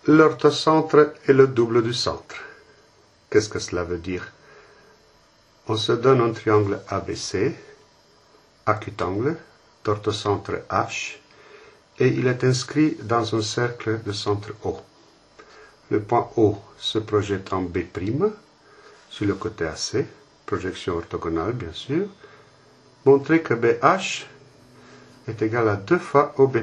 L'orthocentre est le double du centre. Qu'est-ce que cela veut dire? On se donne un triangle ABC, acutangle, d'orthocentre H, et il est inscrit dans un cercle de centre O. Le point O se projette en B', sur le côté AC, projection orthogonale bien sûr. Montrer que BH est égal à 2 fois OB'.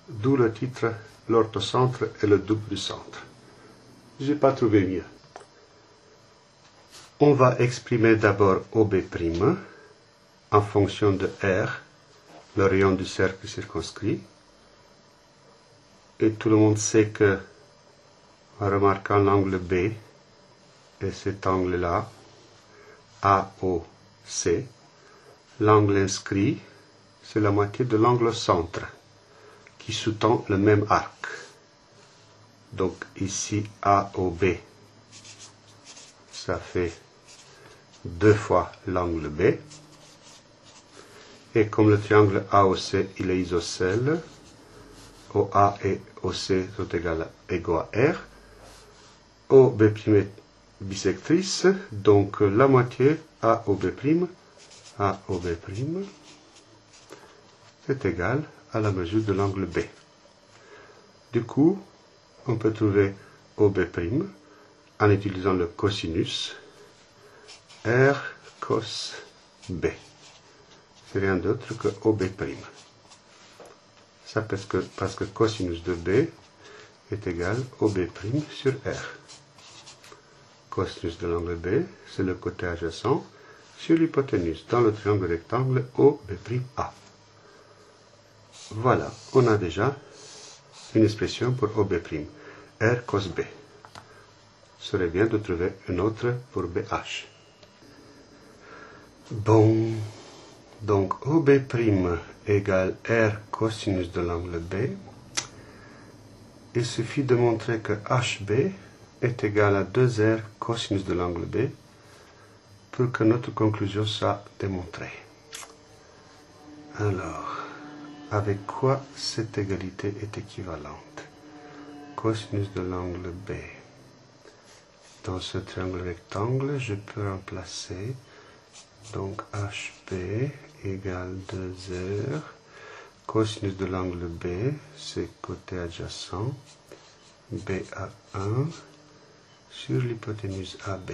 D'où le titre « L'orthocentre est le double du centre ». Je n'ai pas trouvé mieux. On va exprimer d'abord OB' en fonction de R, le rayon du cercle circonscrit. Et tout le monde sait que, en remarquant l'angle B et cet angle-là, AOC, l'angle inscrit, c'est la moitié de l'angle centre, qui sous-tend le même arc. Donc ici, AOB, ça fait 2 fois l'angle B. Et comme le triangle AOC, il est isocèle, OA et OC sont égaux à R, OB' est bisectrice, donc la moitié AOB', est égal à la mesure de l'angle B. Du coup, on peut trouver OB' en utilisant le cosinus R cos B. C'est rien d'autre que OB'. Ça parce que cosinus de B est égal OB' sur R. Cosinus de l'angle B, c'est le côté adjacent sur l'hypoténuse dans le triangle rectangle OB'A. Voilà, on a déjà une expression pour OB', R cos B. Ce serait bien de trouver une autre pour BH. Bon, donc OB' égale R cosinus de l'angle B. Il suffit de montrer que HB est égal à 2R cosinus de l'angle B pour que notre conclusion soit démontrée. Alors, avec quoi cette égalité est équivalente? Cosinus de l'angle B. Dans ce triangle rectangle, je peux remplacer donc HB égale 2R. Cosinus de l'angle B, c'est côté adjacent, BA1 sur l'hypoténuse AB.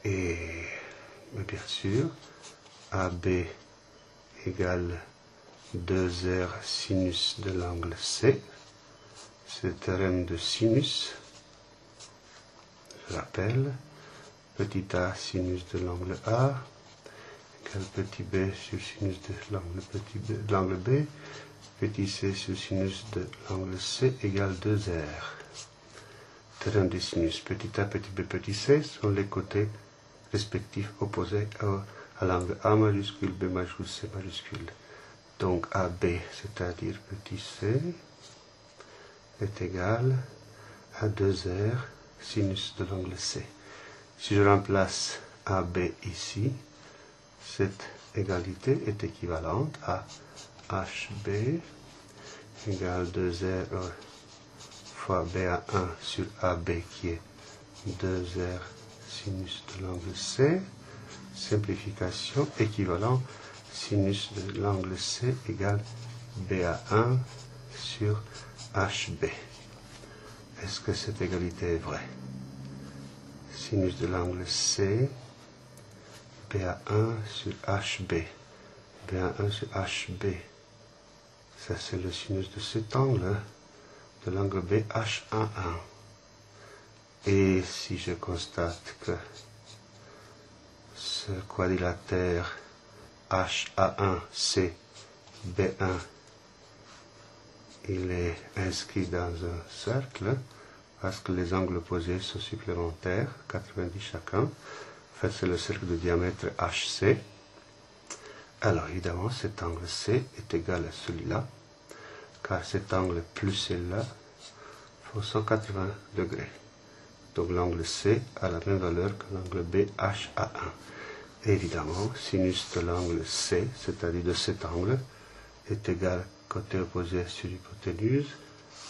Et bien sûr, AB égale 2R sinus de l'angle C. C'est le théorème de sinus. Je rappelle, petit a sinus de l'angle A égale petit b sur sinus de l'angle B, petit c sur sinus de l'angle C égale 2R. Théorème des sinus, petit a, petit b, petit c sont les côtés respectifs opposés à l'angle A majuscule, B majuscule, C majuscule. Donc AB, c'est-à-dire petit c, est égal à 2R sinus de l'angle C. Si je remplace AB ici, cette égalité est équivalente à HB égale 2R fois BA1 sur AB qui est 2R sinus de l'angle C. Simplification équivalent sinus de l'angle C égale BA1 sur HB. Est-ce que cette égalité est vraie? Sinus de l'angle C, BA1 sur HB. BA1 sur HB. Ça, c'est le sinus de cet angle, de l'angle BH11. Et si je constate que ce quadrilatère HA1C B1, il est inscrit dans un cercle, parce que les angles opposés sont supplémentaires, 90 chacun. En fait, c'est le cercle de diamètre HC. Alors, évidemment, cet angle C est égal à celui-là, car cet angle plus celui-là font 180 degrés. Donc, l'angle C a la même valeur que l'angle BHA1. Et évidemment, sinus de l'angle C, c'est-à-dire de cet angle, est égal côté opposé sur l'hypoténuse,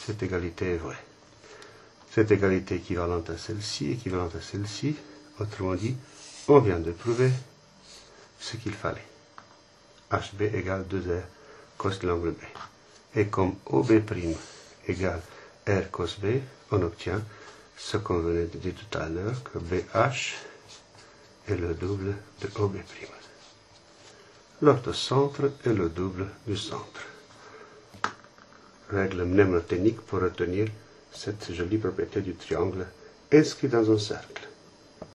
cette égalité est vraie. Cette égalité est équivalente à celle-ci, autrement dit, on vient de prouver ce qu'il fallait. HB égale 2R cos de l'angle B. Et comme OB' égale R cos B, on obtient ce qu'on venait de dire tout à l'heure, que BH est le double de OB'. L'orthocentre est le double du centre. Règle mnémotechnique pour retenir cette jolie propriété du triangle inscrit dans un cercle.